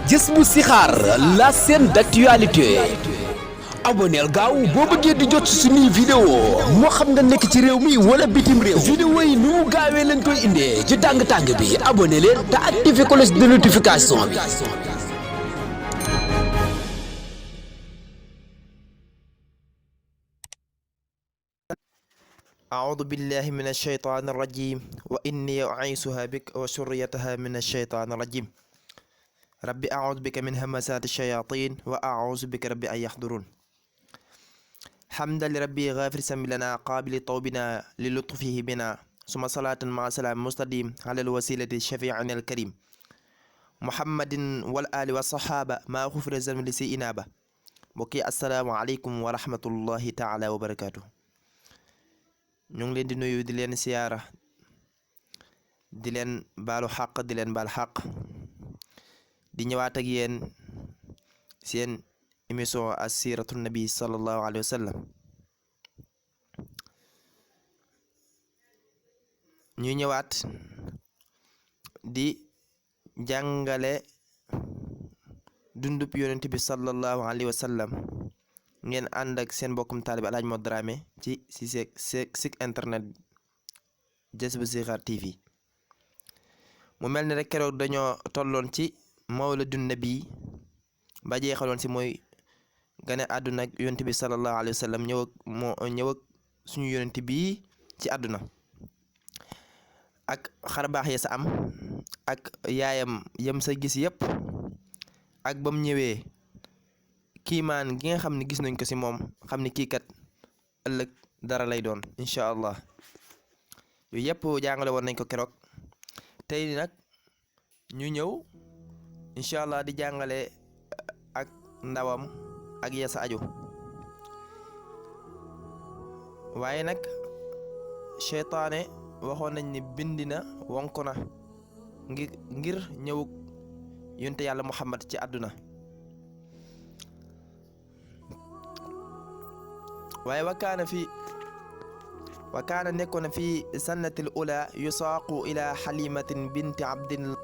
Jazbou Chikhar, la chaîne d'actualité. aboneel gaaw boo bëggee di jot suñuy vidéo moo xam nga nekk ci réew mi wala bitim réew. vidéo yi nu mu gaawee lañ koy indee ci tàng-tàng bi abonné leen te activé cloche de notification bi. أعوذ بالله من الشيطان الرجيم وإني أعيذها بك وذريتها من الشيطان الرجيم ربي أعوذ بك من همزات الشياطين وأعوذ بك ربي أن يحضرون حمدا لربي غافر سم لنا قابل توبنا للطفه بنا ثم صلاة مع سلام مستديم على الوسيلة الشفيعنا الكريم محمد والآل والصحابة ما غفر الذنب لسيئنا به بكي السلام عليكم ورحمة الله تعالى وبركاته. ñu ngi leen di nuyu di leen siyaara di leen baalu xaq di leen baal xaq di ñëwaat ak yéen seen émission as-siratu nabi sallallahu alayhi wa sallam ñu ñëwaat di jàngale dundub yonent bi sallallahu alayhi wa sallam ngeen ànd ak seen mbokkum taalib Alhaji Modou Dramé ci site internet Jazbou Chikhar TV mu mel ni rek keroog dañoo tolloon ci mawlidun nabi ba jeexaloon si mooy gane àdduna ak yonent bi sallallahu alayhi wa sallam ñëw ak suñu yonent bi ci àdduna ak xarbaax ya sa am ak yaayam yam sa gis yëpp ak bam ñëwee kiimaan gi nga xam ne gis nañ ko si moom xam ne kii kat ëllëg dara lay doon incha allah yooyu yëpp jàngale woon nañ ko keroog tey nag ñu ñëw incha allah di jàngale ak ndawam ak yasa aju waaye nag seytaane waxoon nañ ni bindi na wonk na ngir ñëwug yonte yàlla Muhammad ci àdduna waaye wakaana nekkoon na fi sannatil ula yusaaqu ila xalimatin binti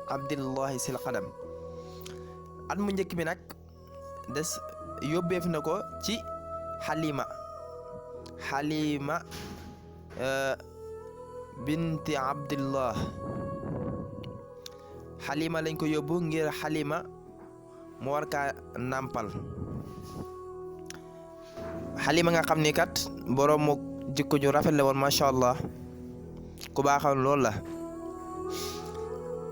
abdillahi sil qadam at mu njëkk bi nag des yóbbeef na ko ci xalima binti abdillah xalima lañ ko yóbbu ngir xalima mu war kaa nàmpal xalima nga xam ni kat boroomu jikko ju rafet la woon macha allah ku baaxoon loolu la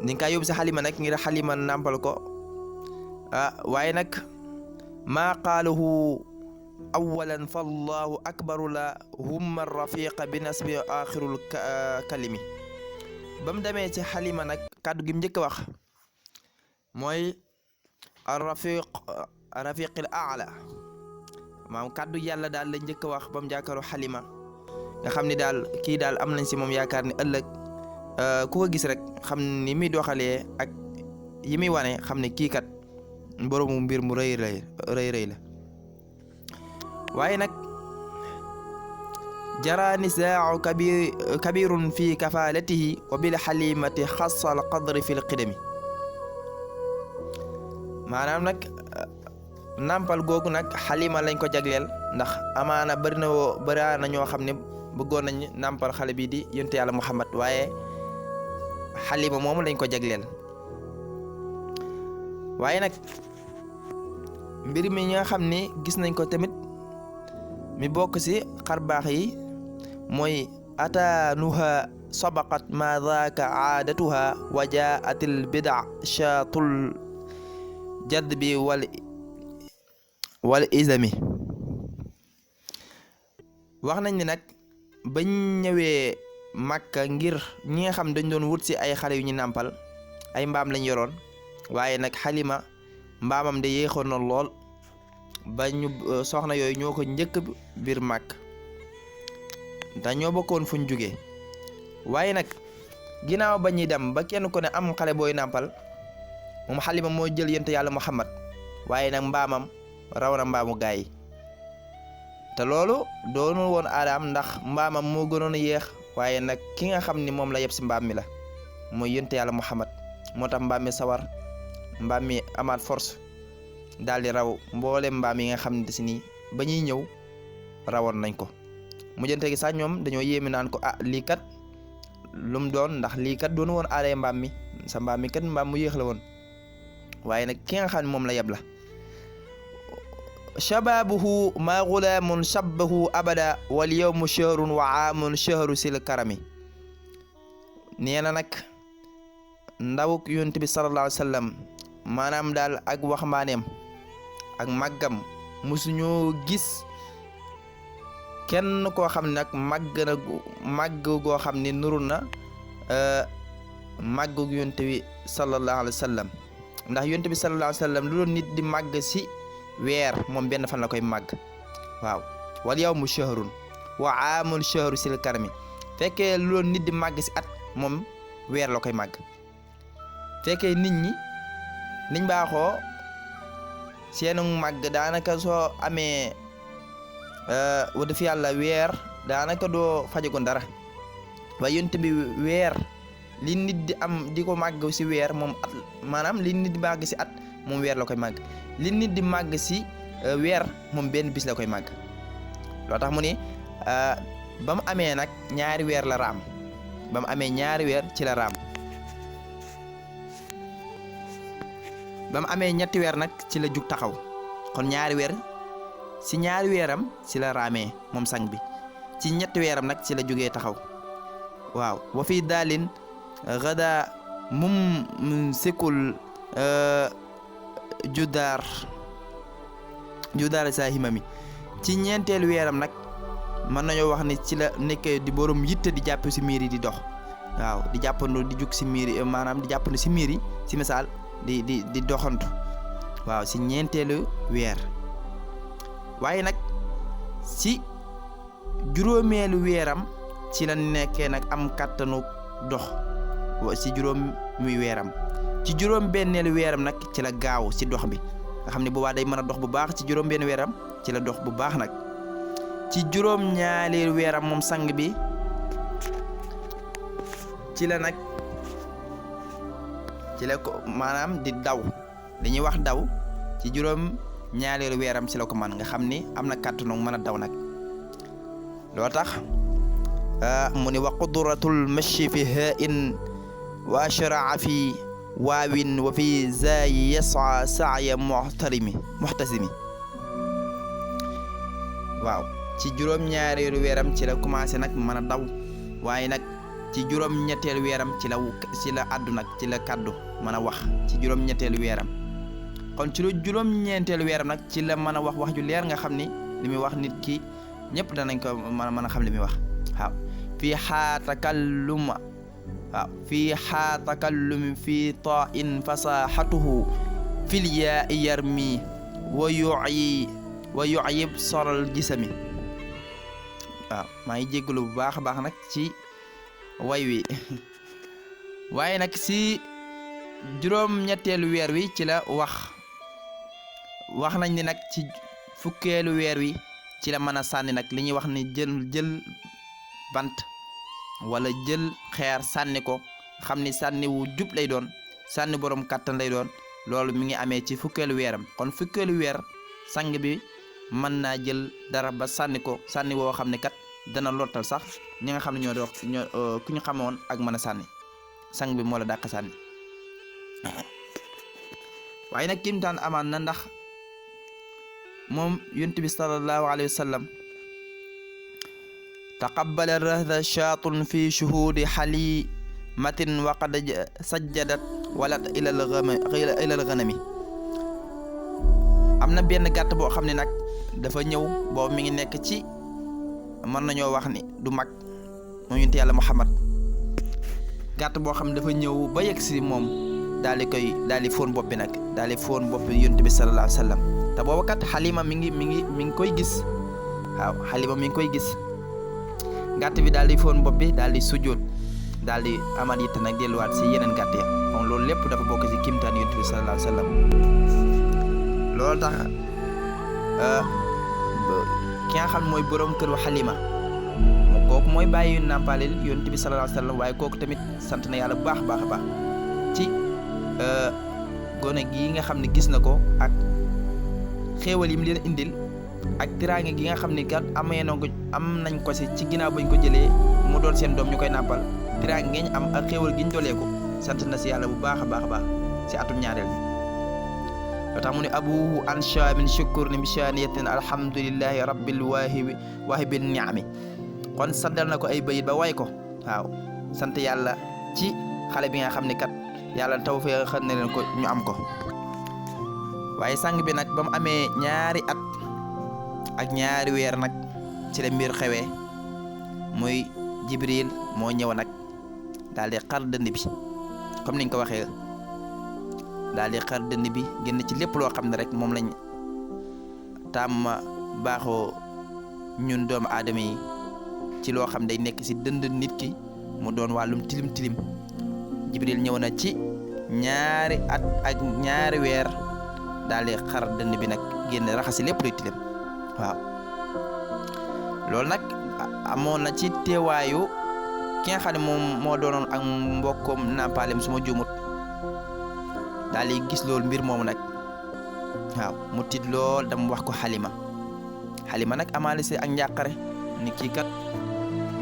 ni nga kaa yóbbu si xalima nag ngir xalima nàmpal ko waaye nag maa qaaluhu awalan fa allahu akbaru la humma rafiqa bi nasbi axirul kalimi ba mu demee ci xalima nag kàddu gi mu njëkk wax mooy rafiqil aala maam kàddu yàlla daal la njëkk a wax ba mu jàkkaaroo xalima nga xam ni daal kii daal am nañ si moom yaakaar ni ëllëg ku ko gis rek xam ni muy doxalee ak yi muy wane xam ne kii kat boroomu mbir mu rëy la waaye nag jara nisaau kabirun fi kafalatihi wa bil xalimati xasal qadri fi l qidami maanaam nag nampal googu nag xalima lañ ko jagleel ndax amaana bëri na ñoo xam ne bëggoon nañ nampal xale bii di yonte yàlla Muhammad waaye xalima moomu lañ ko jagleel waaye nag mbir mi nga xam ne gis nañ ko tamit mi bokk ci xarbaax yi mooy ataanuha sabaqat ma daaka aadatuha wa jaatil bida shaatul jadbi wal isami wax nañ ni nag bañ ñëwee Makka ngir ñi nga xam dañ doon wut si ay xale yu ñu nàmpal ay mbaam lañ yoroon waaye nag xalima mbaamam de yéexoon na lool ba ñu soxna yooyu ñoo ko njëkk biir Makka ndax ñoo bokkoon fuñ jugee waaye nag ginnaaw ba ñuy dem ba kenn ko ne am xale booy nàmpal moom xalima moo jël yonent yàlla Muhammad waaye nag mbaamam raw na mbaamu gaay yi te loolu doonul woon aadaam ndax mbaamam moo gënoon a yéex waaye nag ki nga xam ni moom la yeb si mbaam mi la mooy yonent yàlla Muhammad moo tax mbaam mi sawar mbaam mi amaat force daal di raw mboolem mbaam yi nga xam ne si nii ba ñuy ñëw rawoon nañ ko mujjante gi sax ñoom dañoo yéeme naan ko lii kat lu mu doon ndax lii kat doon woon aaday mbaam mi sa mbaam mi kat mbaam mu yéex la woon waaye nag ki nga xam ne moom la yeb la shababuhu ma gulaamun shabbahu abada wal yawmu shahrun wa aamun shahru sil karami nee na nag ndawuk yonent bi sallallahu alayhi wa sallam maanaam daal ak waxambaaneem ak màggam musuñoo gis kenn koo xam ne nag màgg goo xam ne nuru na màggu yonent bi sallallahu alayhi wa sallam ndax yonent bi sallallahu alayhi wa sallam lu doon nit di màgg si weer moom benn fan la koy màgg waaw wal yawmu shahrun wa aamun shahru sil karami fekkee lu doon nit di màgg si at moom weer la koy màgg fekkee nit ñi niñ baaxoo seenu màgg daanaka soo amee wada fi yàlla weer daanaka doo fajagoon dara waaye yonent bi weer li nit di am di ko màgg si weer moom at maanaam li nit di màgg si at moom weer la koy màgg li nit di màgg si weer moom benn bis la koy màgg loo tax mu ne ba mu amee nag ñaari weer la raam ba mu amee ñaari weer ci la raam ba mu amee ñetti weer nag ci la jug taxaw kon ñaari weer si ñaari weeram ci la raamee moom sang bi ci ñetti weeram nag ci la jógee taxaw waaw wa fii daalin gada mum sikul judaar saa himami ci ñeenteelu weeram nag mën nañoo wax ne ci la nekkee di borom yitte di jàpp si miir yi di dox waaw di jàppandu di jug si miir yi maanaam di jàppandu si miir yi si misaal di doxantu waaw si ñeenteelu weer waaye nag si juróomeelu weeram ci la nekkee nag am kàttanu dox si juróom muy weeram ci juróom benneelu weeram nag ci la gaaw si dox bi nga xam ne boobaa day mën a dox bu baax ci juróom benn weeram ci la dox bu baax nag ci juróom ñaareelu weeram moom sang bi ci la nag ci la ko maanaam di daw li ñuy wax daw ci juróom ñaareelu weeram ci la ko man nga xam ni am na kàttanu mën a daw nag loo tax mu ni wa qudratul mashi fi ha'in wa ashraa fi waawin wa fi zaayi yasa saaya muhtasimi waaw ci juróom ñaareelu weeram ci la commencé nag mën a daw waaye nag ci juróom ñetteelu weeram ci la addu nag ci la kaddu mën a wax ci juróom ñetteelu weeram kon ci lu juróom ñeenteelu weeram nag ci la mën a wax ju leer nga xam ni li muy wax nit ki ñëpp danañ ko mën a xam li muy wax waaw fii xaatakalluma waaw fii xaatakallumi fii tain fasaxatuhu fil yaa yarmi wa yu'yib soral gisami waaw maa ngi jéggalu bu baax a baax nag ci way wi waaye nag si juróom ñetteelu weer wi ci la wax nañ ni nag ci fukkeelu weer wi ci la mën a sànni nag li ñuy wax ni jël bant wala jël xeer sànni ko xam ni sànni wu jub lay doon sànni borom kàttan lay doon loolu mi ngi amee ci fukkeelu weeram kon fukkeelu weer sang bi mën naa jël dara ba sànni ko sànni woo xam ne kat dana lottal sax ñi nga xam ne ñoo ku ñu xamoon ak mën a sànni sang bi moo la dàq sànni waaye nag kimtaan amaan na ndax moom yonent bi sallallahu alayhi wa sallam taqabbala rahda shaatun fi shuhudi halimatin wa qad sajjadat walat ilal ghanami am na benn gàtt boo xam ne nag dafa ñëw boobu mi ngi nekk ci mën nañoo wax ni du mag moom yonent yàlla Muhammad gàtt boo xam ne dafa ñëw ba yegg si moom daal di fóon bopp bi nag daal di fóon bopp bi yonent bi sallallahu alayhi wa sallam te booba kat xalima mi ngi koy gis waaw xalima mi ngi koy gis gàtt bi daal di fóon bopp bi daal di sujjóot daal di amaat yitte nag delluwaat si yeneen gàtt ya kon loolu lépp dafa bokk si kimtaan yonent bi sallallahu alayhi wa sallam loolu tax ki nga xam mooy borom këru xalima kooku mooy bàyyi nàmpaleel yonent bi sallallahu alayhi wa sallam waaye kooku tamit sant na yàlla bu baax a baax ci gone gi nga xam ne gis na ko ak xéewal yi mu leen indil ak tiraange gi nga xam ne kat am nañ ko si ci ginnaaw bañ ko jëlee mu doon seen doom ñu koy nàmpal tiraange ngeen am ak xéewal gi ñu dooleeku sant na si yàlla bu baax a baax a baax si atum ñaareel bi loo tax mu ne abuhu ansha min shukur ni bishaniyatin alhamdulillahi rabbil waahibil niami kon santal na ko ay bayit ba way ko waaw sant yàlla ci xale bi nga xam ne kat yàlla taw fee xën na leen ko ñu am ko waaye sang bi nag ba mu amee ñaari at ak ñaari weer nag ci la mbir xewee muy Jibril moo ñëw nag daal di xar dënd bi comme niñ ko waxee daal di xar dënd bi génn ci lépp loo xam ne rek moom lañ tàmm baaxoo ñun doomu aadama yi ci loo xam day nekk ci dënd nit ki mu doon wàllum tilim Jibril ñëw na ci ñaari at ak ñaari weer daal di xar dënd bi nag génn raxasi lépp luy tilim waaw loolu nag amoon na ci teewaayu ki nga xam ne moom moo doonoon ak mbokkom nàmpalem su ma juumut daal di gis loolu mbir moomu nag waaw mu tiit lool dama wax ko Xalima nag amaale si ak njàqare ni kii kat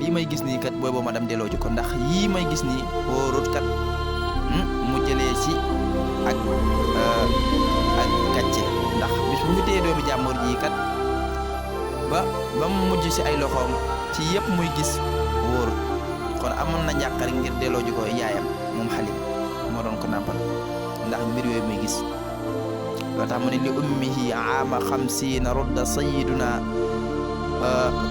lii may gis nii kat booy boo ma dem delloo ji ko ndax yii may gis nii wóorut kat mu jëlee si ak gàcce ndax bis bu ñu téye doomi jàmbur ji kat ba mu mujj si ay loxoom ci yëpp muy gis wóorut kon amoon na njàqare ngir delloo ji ko yaayam moom Xalim moo doon ko nàmpal ndax mbir yooyu muy gis loo tax mu ne li ummihi aama 50 rudda sayiduna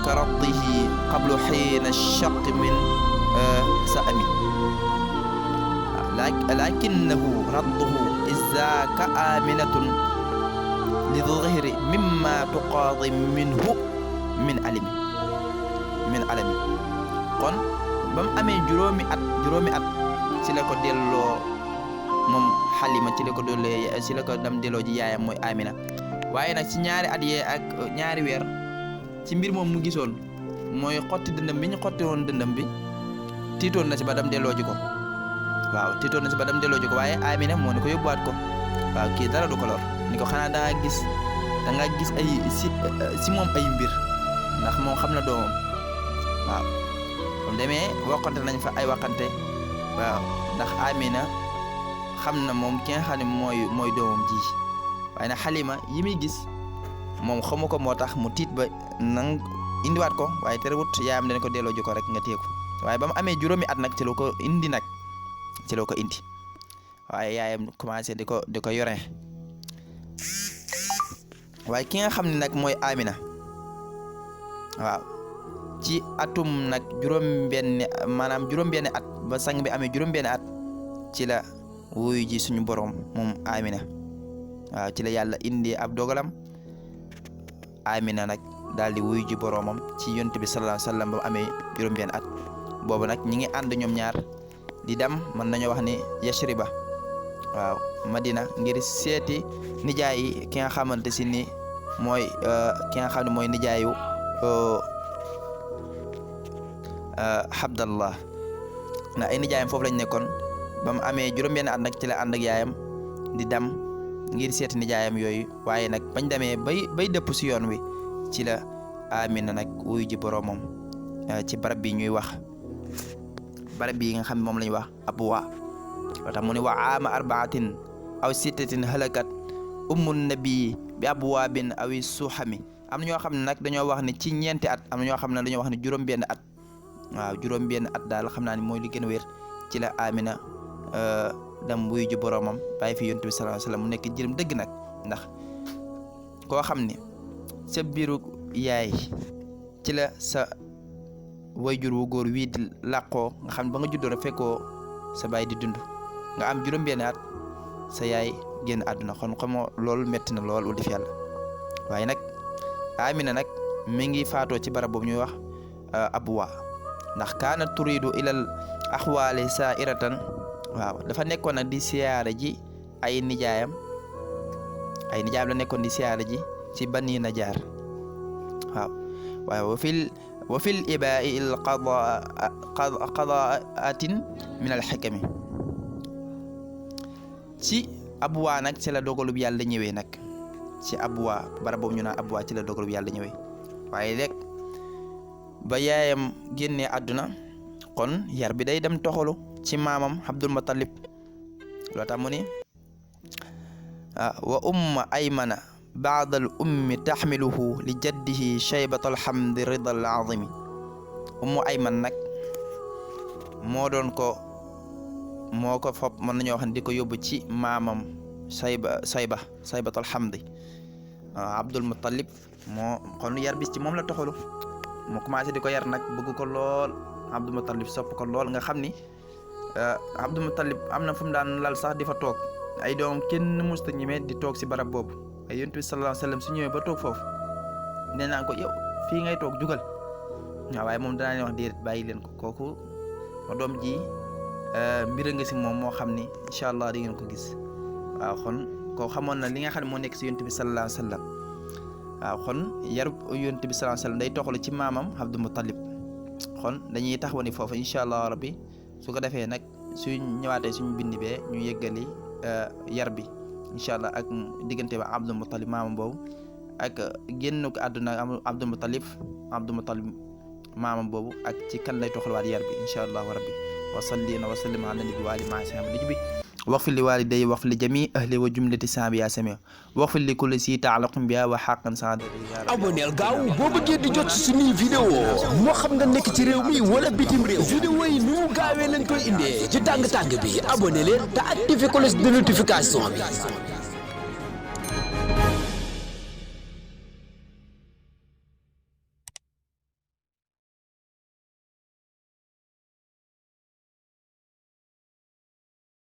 ka raddihi qablu xiina shaq min sa'ami lakinnahu radduhu izaka aminatun li dhihri mimma tuqaadi minhu min alami kon ba mu amee juróomi at ci la ko delloo moom Xalima ci la ko dem delloo ji yaayam mooy Amina waaye nag ci ñaari at yee ak ñaari weer ci mbir moom mu gisoon mooy xotti dëndam bi ñu xotti woon dëndam bi tiitoon na si ba dem delloo ji ko waaye Amina moo ne ko yóbbuwaat ko waaw kii dara du ko lor ni ko xanaa da nga gis ay si moom ay mbir ndax moom xam na doomam waaw comme demee waxante nañ fa ay waxante waaw ndax Amina xam na moom ki nga xam ne mooy doomam ji waaye nag Xalima yi muy gis moom xamu ko moo tax mu tiit ba nang indiwaat ko waaye terewut yaayam dañ ko delloo ji ko rek nga téye ko waaye ba mu amee juróomi at nag ci la ko indi waaye yaayam commencé di ko yore waaye ki nga xam ne nag mooy Amina waaw ci atum nag juróom-benni at ba sang bi amee juróom-benni at ci la wuyu ji suñu borom moom Amina waaw ci la yàlla indi ab dogalam Amina nag daal di wuyu ji boromam ci yonent bi sallallahu alayhi wa sallam ba mu amee juróom-benni at boobu nag ñi ngi ànd ñoom ñaar di dem mën nañoo wax ni Yashriba waaw Madina ngir seeti nijaay yi ki nga xamante si ni mooy ki nga xam ne mooy nijaayu Abdallah na ay nijaayam foofu lañ nekkoon ba mu amee juróom-benn at nag ci la ànd ak yaayam di dem ngir seeti nijaayam yooyu waaye nag bañ demee bay dëpp si yoon wi ci la Amina nag wuyu ji boromam ci barab bi ñuy wax barab bi nga xam ne moom la ñuy wax Abwa loo tax mu ne wa aama 4 aw 6 halakat ummun nabi bi abwaabin aw suxami am na ñoo xam ne nag dañoo wax ne ci ñeenti at am na ñoo xam ne dañoo wax ne juróom-benn at waaw juróom-benn at daal xam naa ne mooy li gën a wér ci la Amina dem wuyu ji boromam bàyyi fi yonent bi sallallahu alayhi wasallam mu nekk jërëm dëgg nag ndax koo xam ne sa biiru yaay ci la sa wayjur wu góor wii di làqoo nga xam ne ba nga juddoo rek fekkoo sa baay di dund nga am juróom-benn at sa yaay génn àdduna kon xamoo loolu metti na lool def yàlla waaye nag Amina nag mi ngi faatoo ci barab boobu ñuy wax Abwa ndax kaana turidu ilal axwaali saa'iratan waaw dafa nekkoon nag di siyaara ji ay nijaayam la nekkoon di siyaara ji ci Bani Najaar waaw waaye wa fil ibaa'i il qadaatin min al xikami ci Abwa nag ci la dogalub yàlla ñëwee nag ci Abwa barab boobu ñu naan Abwa ci la dogalub yàlla ñëwee waaye rek ba yaayam génnee àdduna kon yar bi day dem toxalu ci maamam Abdul Muttalib loo tax mu ni wa umma aymana baada al ummi taxmiluhu li jaddihi shaybat alhamdi rida al azimi ummu ayman nag moo ko fop mën nañoo wax ne di ko yóbbu ci maamam saybat alhamdi Abdul Muttalib moo kon yar bis ci moom la toxalu mu commencé di ko yar nag bëgg ko lool Abdul Muttalib sopp ko lool nga xam ni Abdul Muttalib am na fu mu daan lal sax di fa toog ay doom kenn musta ñemee di toog si barab boobu ay yonent bi sallallahu alayhi wasallam su ñëwee ba toog foofu nee naa ko yow fii ngay toog jugal waaw waaye moom danaa leen wax déedéet bàyyi leen ko kooku ma doom ji mbir nga si moom moo xam ni incha allah di ngeen ko gis waaw kon koo xamoon na li nga xam ne moo nekk si yonent bi sallallahu alayhi wasallam waaw kon yarub yonent bi sallallahu alayhi wasallam day toxalu ci maamam Abdul Muttalib kon dañuy taxaw ni foofu incha allah rabbi su ko defee nag suñ ñëwaatee suñ bind bee ñu yëggali yar bi incha allah ak diggante ba Abdul Muttalib maamam boobu ak génn ko àdduna Abdul Muttalib maamam boobu ak ci kan lay toxalwaat yar bi incha allah rabbi wa sallina wa sallim ala nabi wa ali maa sama dij bi waxfir li waliday waxfir li jami ahli wa jumlati saabi yaa sami waxfir li kulli si taalaqum biya wa xaqan saadati aboneel gaaw boo bëggee di jot suñuy vidéo moo xam nga nekk ci réew mi wala bitim réew vidéo yi nu mu gaawee lañ koy indee ci tàng-tàng bi abonné leen te activé cloche de notification bi